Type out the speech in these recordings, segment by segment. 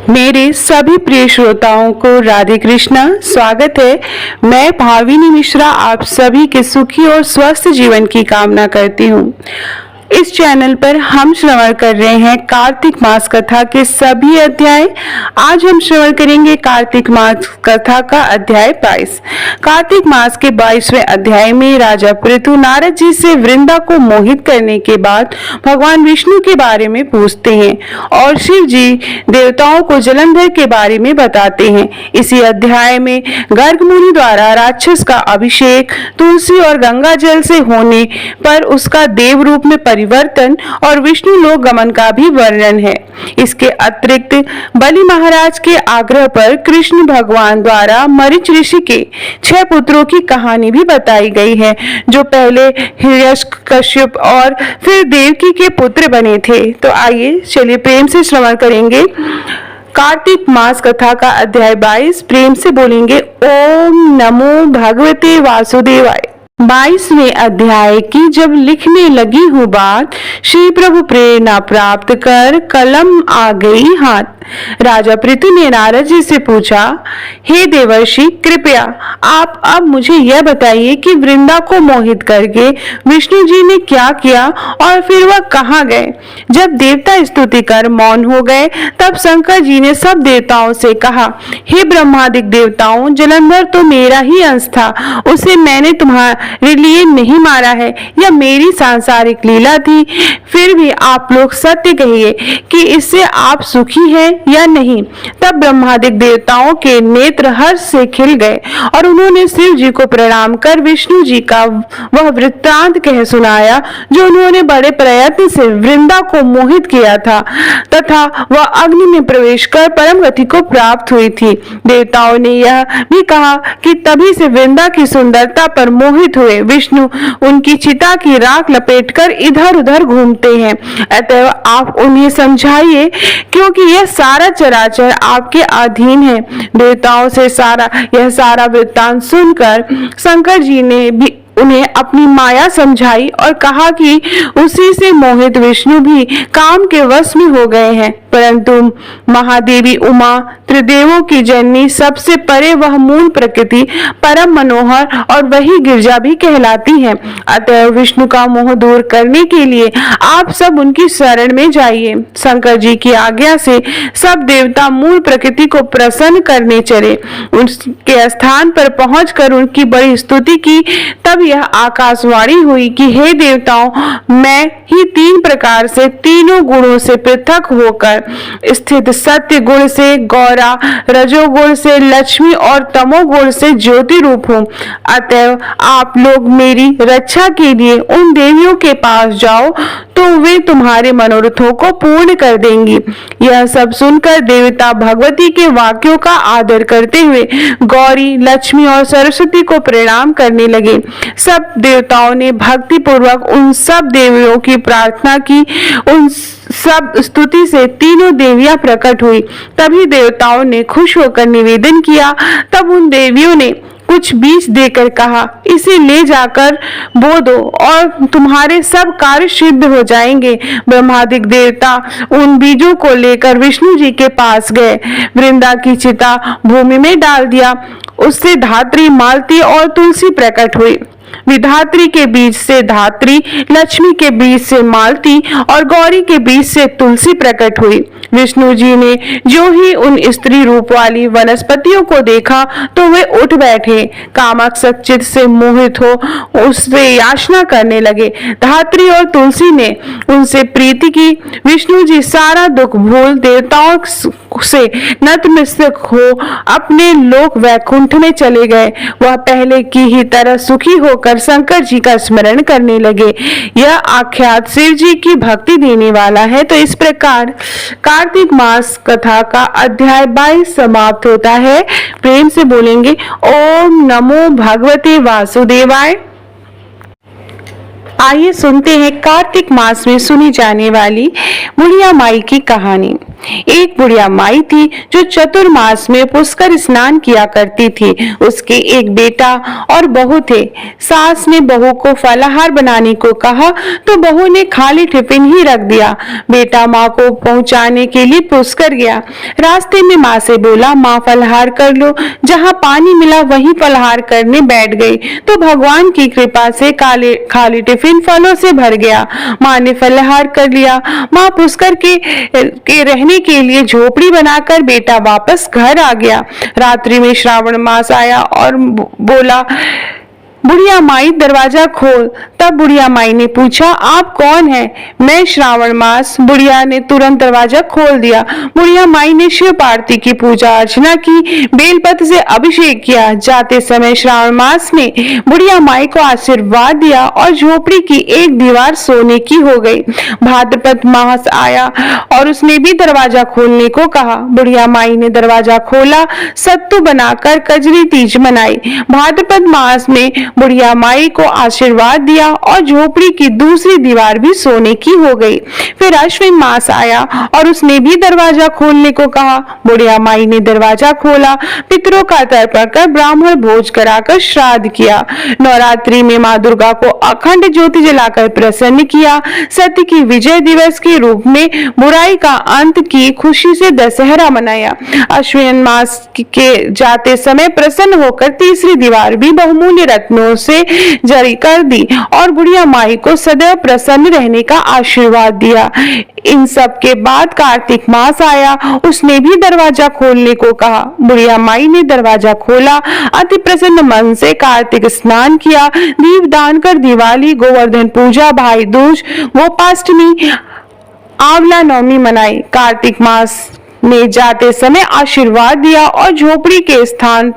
मेरे सभी प्रिय श्रोताओं को राधे कृष्णा। स्वागत है। मैं भाविनी मिश्रा आप सभी के सुखी और स्वस्थ जीवन की कामना करती हूँ। इस चैनल पर हम श्रवण कर रहे हैं कार्तिक मास कथा के सभी अध्याय। आज हम श्रवण करेंगे कार्तिक मास कथा का अध्याय 22। कार्तिक मास के 22वें अध्याय में राजा पृथु नारद जी से वृंदा को मोहित करने के बाद भगवान विष्णु के बारे में पूछते हैं और शिव जी देवताओं को जलंधर के बारे में बताते हैं। इसी अध्याय में गर्ग मुनि द्वारा राक्षस का अभिषेक तुलसी और गंगा जल से होने पर उसका देव रूप में परिवर्तन और विष्णु लोक गमन का भी वर्णन है। इसके अतिरिक्त बलि महाराज के आग्रह पर कृष्ण भगवान द्वारा मरीच ऋषि के 6 पुत्रों की कहानी भी बताई गई है, जो पहले हिरण्यकश्यप और फिर देवकी के पुत्र बने थे। तो आइए चलिए प्रेम से श्रवण करेंगे कार्तिक मास कथा का अध्याय 22। प्रेम से बोलेंगे ओम नमो भगवते वासुदेवाय। 22वें अध्याय की जब लिखने लगी हूँ बात, श्री प्रभु प्रेरणा प्राप्त कर कलम आ गई हाथ। राजा पृथु ने नारद जी से पूछा, हे देवर्षि, कृपया आप अब मुझे यह बताइए कि वृंदा को मोहित करके विष्णु जी ने क्या किया और फिर वह कहाँ गए। जब देवता स्तुति कर मौन हो गए, तब शंकर जी ने सब देवताओं से कहा, हे ब्रह्मादिक देवताओं, जलंधर तो मेरा ही अंश था, उसे मैंने तुम्हारे लिए नहीं मारा है, यह मेरी सांसारिक लीला थी। फिर भी आप लोग सत्य कहिए कि इससे आप सुखी हैं या नहीं। तब ब्रह्मादिक देवताओं के नेत्र हर्ष से खिल गए और उन्होंने शिव जी को प्रणाम कर विष्णु जी का वह वृत्तांत कह सुनाया, जो उन्होंने बड़े प्रयत्न से वृंदा को मोहित किया था तथा वह अग्नि में प्रवेश कर परम गति को प्राप्त हुई थी। देवताओं ने यह भी कहा कि तभी से वृंदा की सुंदरता पर मोहित हुए विष्णु उनकी चिता की राख लपेटकर इधर उधर घूमते हैं। अतः आप उन्हें समझाइए, क्योंकि यह सारा चराचर आपके अधीन है। देवताओं से यह सारा वृत्तांत सुनकर शंकर जी ने भी उन्हें अपनी माया समझाई और कहा कि उसी से मोहित विष्णु भी काम के वश में हो गए हैं। परंतु महादेवी उमा त्रिदेवों की जननी, सबसे परे वह मूल प्रकृति परम मनोहर और वही गिरजा भी कहलाती है। अतः विष्णु का मोह दूर करने के लिए आप सब उनकी शरण में जाइए। शंकर जी की आज्ञा से सब देवता मूल प्रकृति को प्रसन्न करने चले। उनके स्थान पर पहुंचकर उनकी बड़ी स्तुति की। तब यह आकाशवाणी हुई कि हे देवताओं, मैं ही 3 प्रकार से तीनों गुणों से पृथक होकर स्थित सत्य गुण से गौरा, रजोगुण से लक्ष्मी और तमोगुण से ज्योति रूप हूँ। अतएव आप लोग मेरी रक्षा के लिए उन देवियों के पास जाओ, तो वे तुम्हारे मनोरथों को पूर्ण कर देंगी। यह सब सुनकर देवता भगवती के वाक्यों का आदर करते हुए गौरी, लक्ष्मी और सरस्वती को प्रणाम करने लगे। सब देवताओं ने भक्ति पूर्वक उन सब देवियों की प्रार्थना की। उन सब स्तुति से तीनों देवियां प्रकट हुई। तभी देवताओं ने खुश होकर निवेदन किया। तब उन देवियों ने कुछ बीज देकर कहा, इसे ले जाकर बो दो और तुम्हारे सब कार्य सिद्ध हो जाएंगे। ब्रह्मादिक देवता उन बीजों को लेकर विष्णु जी के पास गए। वृंदा की चिता भूमि में डाल दिया। उससे धात्री, मालती और तुलसी प्रकट हुई। विधात्री के बीज से धात्री, लक्ष्मी के बीज से मालती और गौरी के बीज से तुलसी प्रकट हुई। विष्णु जी ने जो ही उन स्त्री रूप वाली वनस्पतियों को देखा, तो वे उठ बैठे। कामक सच्चित से मोहित हो उससे याचना करने लगे। धात्री और तुलसी ने उनसे प्रीति की। विष्णु जी सारा दुख भूल देवताओं से नतमस्तक हो अपने लोक वैकुंठ में चले गए। वह पहले की ही तरह सुखी होकर शंकर जी का स्मरण करने लगे। यह आख्यात शिव जी की भक्ति देने वाला है। तो इस प्रकार कार्तिक मास कथा का अध्याय 22 समाप्त होता है। प्रेम से बोलेंगे ओम नमो भगवते वासुदेवाय। आइए सुनते हैं कार्तिक मास में सुनी जाने वाली बुढ़िया माई की कहानी। एक बुढ़िया माई थी जो चतुर्मास में पुष्कर स्नान किया करती थी। उसके एक बेटा और बहू थे। सास ने बहू को फलाहार बनाने को कहा तो बहू ने खाली टिफिन ही रख दिया। बेटा माँ को पहुंचाने के लिए पुष्कर गया। रास्ते में माँ से बोला, माँ फलाहार कर लो। जहाँ पानी मिला वहीं फलाहार करने बैठ गई तो भगवान की कृपा से खाली टिफिन फलों से भर गया। माँ ने फलाहार कर लिया। माँ पुष्कर के रहने के लिए झोपड़ी बनाकर बेटा वापस घर आ गया। रात्रि में श्रावण मास आया और बोला, बुढ़िया माई दरवाजा खोल। तब बुढ़िया माई ने पूछा, आप कौन है? मैं श्रावण मास। बुढ़िया ने तुरंत दरवाजा खोल दिया। बुढ़िया माई ने शिव पार्वती की पूजा अर्चना की, बेलपत्र से अभिषेक किया। जाते समय श्रावण मास ने बुढ़िया माई को आशीर्वाद दिया और झोपड़ी की एक दीवार सोने की हो गई। भाद्रपद मास आया और उसने भी दरवाजा खोलने को कहा। बुढ़िया माई ने दरवाजा खोला, सत्तू बनाकर कजरी तीज मनाई। भाद्रपद मास में बुढ़िया माई को आशीर्वाद दिया और झोपड़ी की दूसरी दीवार भी सोने की हो गई। फिर अश्विन मास आया और उसने भी दरवाजा खोलने को कहा। बुढ़िया माई ने दरवाजा खोला, पितरों का तर्पण कर ब्राह्मण भोज कराकर श्राद्ध किया। नवरात्रि में माँ दुर्गा को अखंड ज्योति जलाकर प्रसन्न किया। सत्य की विजय दिवस के रूप में बुराई का अंत की खुशी से दशहरा मनाया। अश्विन मास के जाते समय प्रसन्न होकर तीसरी दीवार भी बहुमूल्य रत्नों से जरी कर दी और बुढ़िया माई को सदैव प्रसन्न रहने का आशीर्वाद दिया। इन सब के बाद कार्तिक मास आया। उसने भी दरवाजा खोलने को कहा। बुढ़िया माई ने दरवाजा खोला, अति प्रसन्न मन से कार्तिक स्नान किया, दीपदान कर दिवाली, गोवर्धन पूजा, भाई दूज, गोपाष्टमी, आंवला नवमी मनाई। कार्तिक मास ने जाते समय आशीर्वाद दिया और झोपड़ी के स्थान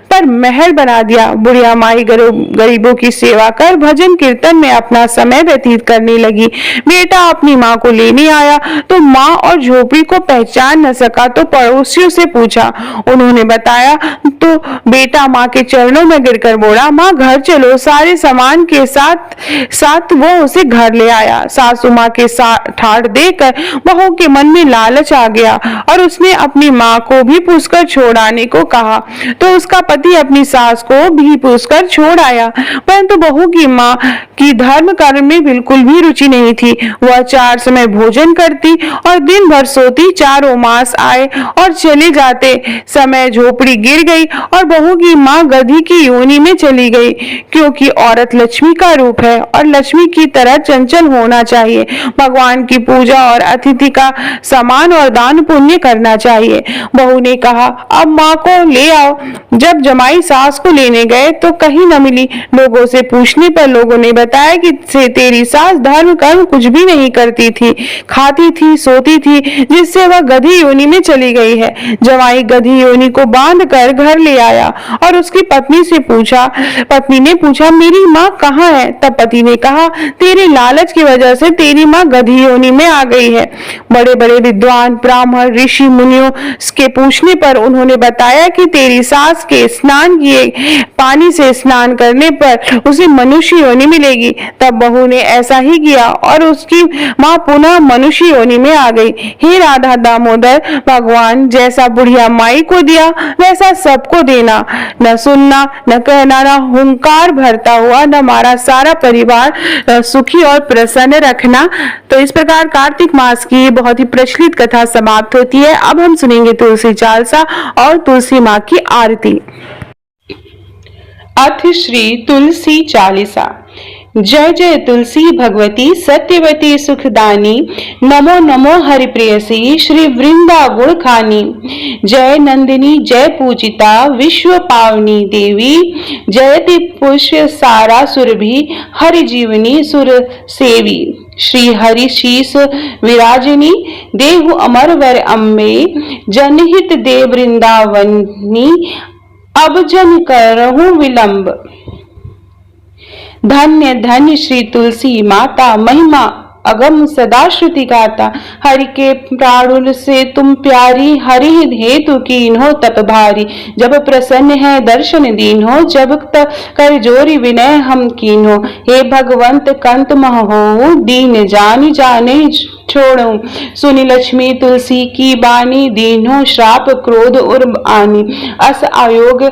पर महल बना दिया। बुढ़िया माई गरीबों की सेवा कर भजन कीर्तन में अपना समय व्यतीत करने लगी। बेटा अपनी माँ को लेने आया तो माँ और झोपड़ी को पहचान न सका तो पड़ोसियों से पूछा। उन्होंने बताया तो बेटा माँ के चरणों में गिरकर बोला, माँ घर चलो। सारे सामान के साथ वो उसे घर ले आया। सासू माँ के ठाठ देकर बहू के मन में लालच आ गया और उसने अपनी माँ को भी पूछकर छोड़ आने को कहा तो उसका पति अपनी सास को भी पूछकर छोड़ आया। परंतु बहू की माँ की धर्म कर्म में बिल्कुल भी रुचि नहीं थी। वह 4 समय भोजन करती और दिन भर सोती। चारों मास आए और चले जाते समय झोपड़ी गिर गई और बहू की माँ गधी की योनि में चली गई, क्योंकि औरत लक्ष्मी का रूप है और लक्ष्मी की तरह चंचल होना चाहिए। भगवान की पूजा और अतिथि का सम्मान और दान पुण्य करना चाहिए। बहू ने कहा, अब माँ को ले आओ। जब जमाई सास को लेने गए तो कहीं न मिली। लोगों से पूछने पर लोगों ने बताया कि तेरी सास धर्म कर्म कुछ भी नहीं करती थी, खाती थी, सोती थी, जिससे वह गधी योनि में चली गई है। जमाई गधी योनि को बांध कर घर ले आया और उसकी पत्नी ने पूछा, मेरी माँ कहाँ है? तब पति ने कहा, तेरे लालच की वजह से तेरी माँ गधी योनि में आ गई है। बड़े बड़े विद्वान ब्राह्मण ऋषि मुनियों के पूछने पर उन्होंने बताया कि तेरी सास के स्नान किए पानी से स्नान करने पर उसे मनुष्य योनि मिलेगी। तब बहू ने ऐसा ही किया और उसकी माँ पुनः मनुष्य योनि में आ गई। हे राधा दामोदर, भगवान जैसा बुढ़िया माई को दिया वैसा सबको देना, न सुनना न कहना, न हुंकार भरता हुआ न हमारा सारा परिवार सुखी और प्रसन्न रखना। तो इस प्रकार कार्तिक मास की बहुत ही प्रचलित कथा समाप्त होती है। अब हम सुनेंगे तुलसी चालीसा और तुलसी माँ की आरती। अथ श्री तुलसी चालीसा। जय जय तुलसी भगवती सत्यवती सुखदानी, नमो नमो हरिप्रियसी श्री वृंदा गुण खानी। जय नंदिनी जय पूजिता विश्व पावनी देवी, जयति पुष्य सारा सुरभि हरि जीवनी सुर सेवी। श्री हरि शीस विराजिनी देहु अमर वर अम्बे, जनहित दे वृंदावनी अब जन करहूं विलंब। धन्य धन्य श्री तुलसी माता, महिमा अगम सदा श्रुति गाता। हरि के प्राणुल से तुम प्यारी, हरि हेतु कीन्हो तप भारी। जब प्रसन्न है दर्शन दीन्हो, जब तक कर जोरी विनय हम कीन्हो। हे भगवंत कंत महो, दीन जान जाने छोड़ूं। सुनी लक्ष्मी तुलसी की बानी, दीन्हो श्राप क्रोध उर आनी। अस आयोग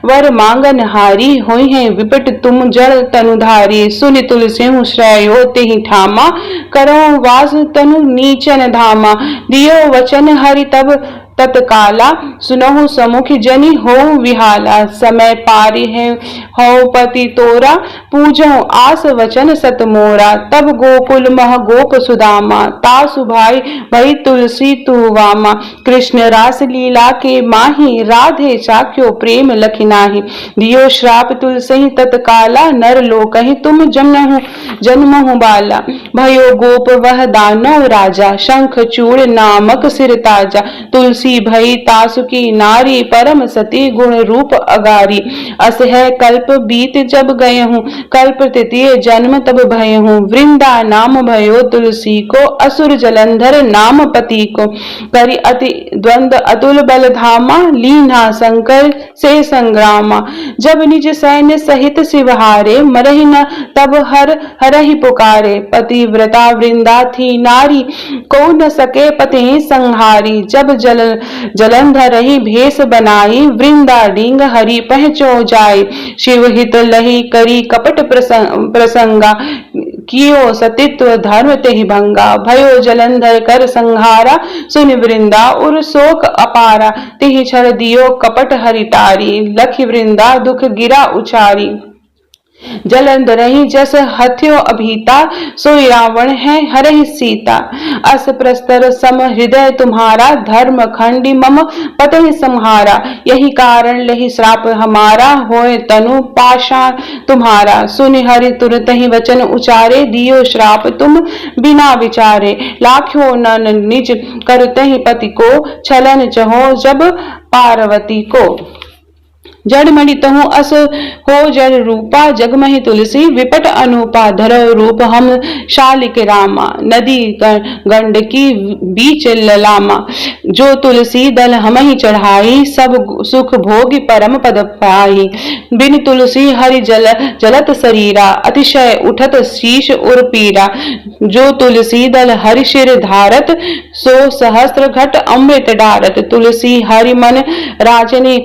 वर मांगन हारी, होई है विपट तुम जड़ तनुधारी। सुनि तुलसी हूँ श्रेयो तेहि ठामा, करो वास तनु नीचन धामा। दियो वचन हरि तब तत्काला, सुनहु समुख जनि हो विहाला। समय पारी है हो पति तोरा, पूजो आस वचन सत मोरा। तब गोकुल मह गोप सुदामा, तासु भाई भई तुलसी तुवामा। कृष्ण रास लीला के माही, राधे चाक्यो प्रेम लखि नाही। दियो श्राप तुलसी तत्काला, नर लोकहि तुम जन्महु बाला। भयो गोप वह दानव राजा, शंख चूड़ नामक सिर ताजा। तुलसी भई तासु की नारी, परम सती गुण रूप अगारी। अस है कल्प बीत जब गए हूँ, कल्प तृतीय जन्म तब भय हूँ। वृंदा नाम भयो तुलसी को, असुर जलंधर नाम पति को। करि अति द्वंद अतुल बल धामा, लीन्हा शंकर से संग्रामा। जब निज सैन्य सहित शिवहारे, मरहि न तब हरहि पुकारे। पतिव्रता वृंदा थी नारी, को न सके पति संहारी। जब जलंधर रही भेष बनाई, वृंदा डिंग हरि पहचो जाय। शिव हित लही करी कपट प्रसंगा, कियो सतित्व धर्म तेहि भंगा। भयो जलंधर कर संहारा, सुनि वृंदा उर शोक अपारा। तिहि क्षण दियो कपट हरि टारी, लखि वृंदा दुख गिरा उचारी। जलंधरहि जस हथ्यो अभीता, सोई रावण है हरहि सीता। अस प्रस्तर सम हृदय तुम्हारा, धर्म खंडी मम पतहि संहारा। यही कारण लहि श्राप हमारा, होए तनु पाषाण तुम्हारा। सुनि हरि तुरत ही वचन उचारे, दियो श्राप तुम बिना विचारे। लाख्यो नन निज करतहि पति को, छलन चहो जब पार्वती को। जड़मणि तहु अस हो जड़ रूपा, जगमहि तुलसी विपट अनूपा। धरो रूप हम शालिक रामा, नदी गंडकी बीच ललामा। जो तुलसी दल हमहि चढ़ाई, सब सुख भोगी परम पद पाई। बिन तुलसी हरि जलत शरीरा, अतिशय उठत शीश उर पीरा। जो तुलसी दल हरि शिर धारत, सो सहस्त्र घट अमृत डारत। तुलसी हरि मन राजनी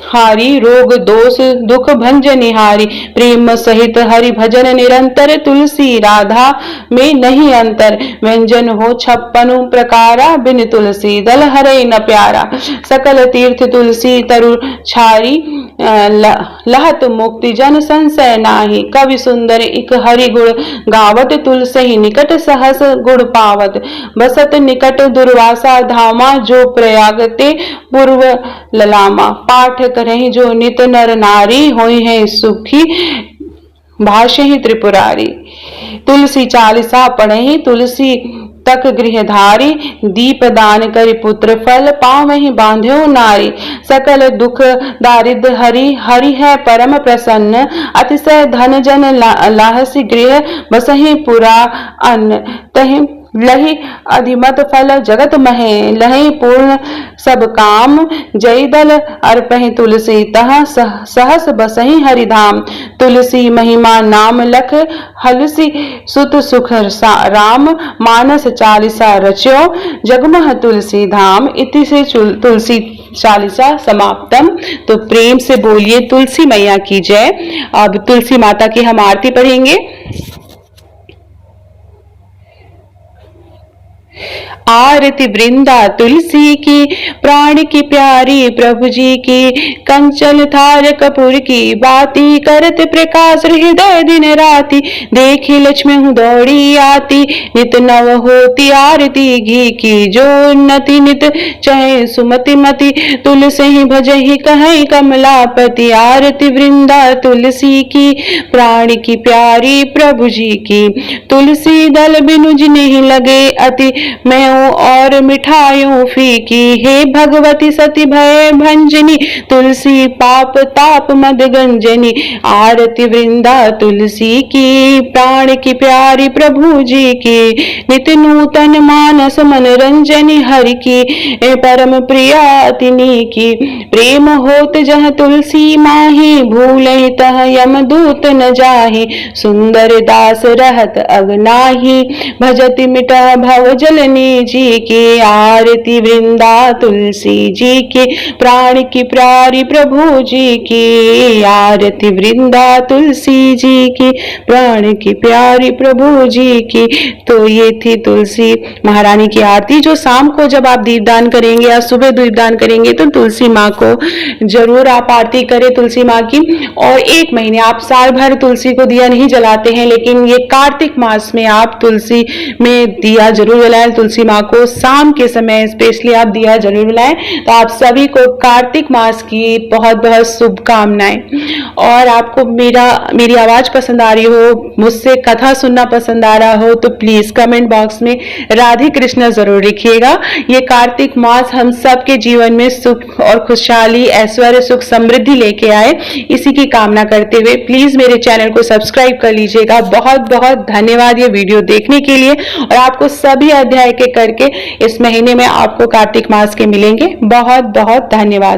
हारी, रोग दोष दुख भंजनिहारी। प्रेम सहित हरि भजन निरंतर, तुलसी राधा में नहीं अंतर। व्यंजन हो 56 प्रकारा, बिन तुलसी दल हरे न प्यारा। सकल तीर्थ तुलसी तरु छारी, लहत मुक्ति जन संशय नाही। कवि सुंदर इक हरि गुण गावत, तुलसी निकट सहस गुण पावत। बसत निकट दुर्वासा धामा, जो प्रयाग ते पूर्व ललामा। पाठ करहि जो नित नर नारी, होई है सुखी भाष्य ही त्रिपुरारी। तुलसी चालीसा पढ़हि तुलसी तक गृहधारी, दीप दान करि पुत्र फल, पावहि बांध्यो नारी। सकल दुख दारिद्र हरि, हरि है परम प्रसन्न। अतिशय धन जन लाहसी गृह, बसहि पुरा अन्न। तहि लहि अधिमत फल जगत महे, लहि पूर्ण सब काम। जय दल अर्पहि तुलसी, तह सहस बसहि हरिधाम। तुलसी महिमा नाम लख, हलसी सुत सुख राम। मानस चालीसा रच्यो, जगमह तुलसी धाम। इति से तुलसी चालीसा समाप्तम। तो प्रेम से बोलिए तुलसी मैया की जय। अब तुलसी माता की हम आरती पढ़ेंगे। आरती वृंदा तुलसी की, प्राण की प्यारी प्रभु जी की। कंचन थार कपूर की बाती, करत प्रकाश हृदय दिन राती। देखी लक्ष्मी हूँ दौड़ी आती, नित नव होती आरती घी की। जो उन्नति नित चहे सुमति मति, तुलसी भजहि कहीं कमलापति। आरती वृंदा तुलसी की, प्राण की प्यारी प्रभु जी की। तुलसी दल बिनु जिन्हि लगे अति, मैं और मिठाइयों फीकी, हे भगवती सती भय भंजनी, तुलसी पाप ताप मद गंजनी, आरती वृंदा तुलसी की, प्राण की प्यारी प्रभु जी की, नित्य नूतन मानस मनोरंजनी, हरि की परम प्रिया तिनी की, प्रेम होत जह तुलसी माही, भूलहि तह यमदूत न जाहि, सुंदर दास रहत अगनाही, भजति मिटह भव जलनी जी की, आरती वृंदा तुलसी जी की, प्राण की प्यारी प्रभु जी की, आरती वृंदा तुलसी जी की, प्राण की प्यारी प्रभु जी की। तो ये थी तुलसी महारानी की आरती, जो शाम को जब आप दीपदान करेंगे या सुबह दीपदान करेंगे तो तुलसी माँ को जरूर आप आरती करें तुलसी माँ की। और 1 महीने, आप साल भर तुलसी को दिया नहीं जलाते हैं, लेकिन ये कार्तिक मास में आप तुलसी में दिया जरूर जलाएं। तुलसी माँ को शाम के समय स्पेशली आप दिया जरूर जलाएं। तो आप सभी को कार्तिक मास की बहुत बहुत शुभकामनाएं। और आपको मेरी आवाज पसंद आ रही हो, मुझसे कथा सुनना पसंद आ रहा हो, तो प्लीज कमेंट बॉक्स में राधे कृष्णा जरूर लिखिएगा। ये कार्तिक मास हम सबके जीवन में सुख और खुशहाली, ऐश्वर्य, सुख, समृद्धि लेके आए, इसी की कामना करते हुए प्लीज मेरे चैनल को सब्सक्राइब कर लीजिएगा। बहुत बहुत धन्यवाद ये वीडियो देखने के लिए। और आपको सभी अध्याय के करके इस महीने में आपको कार्तिक मास के मिलेंगे। बहुत बहुत धन्यवाद।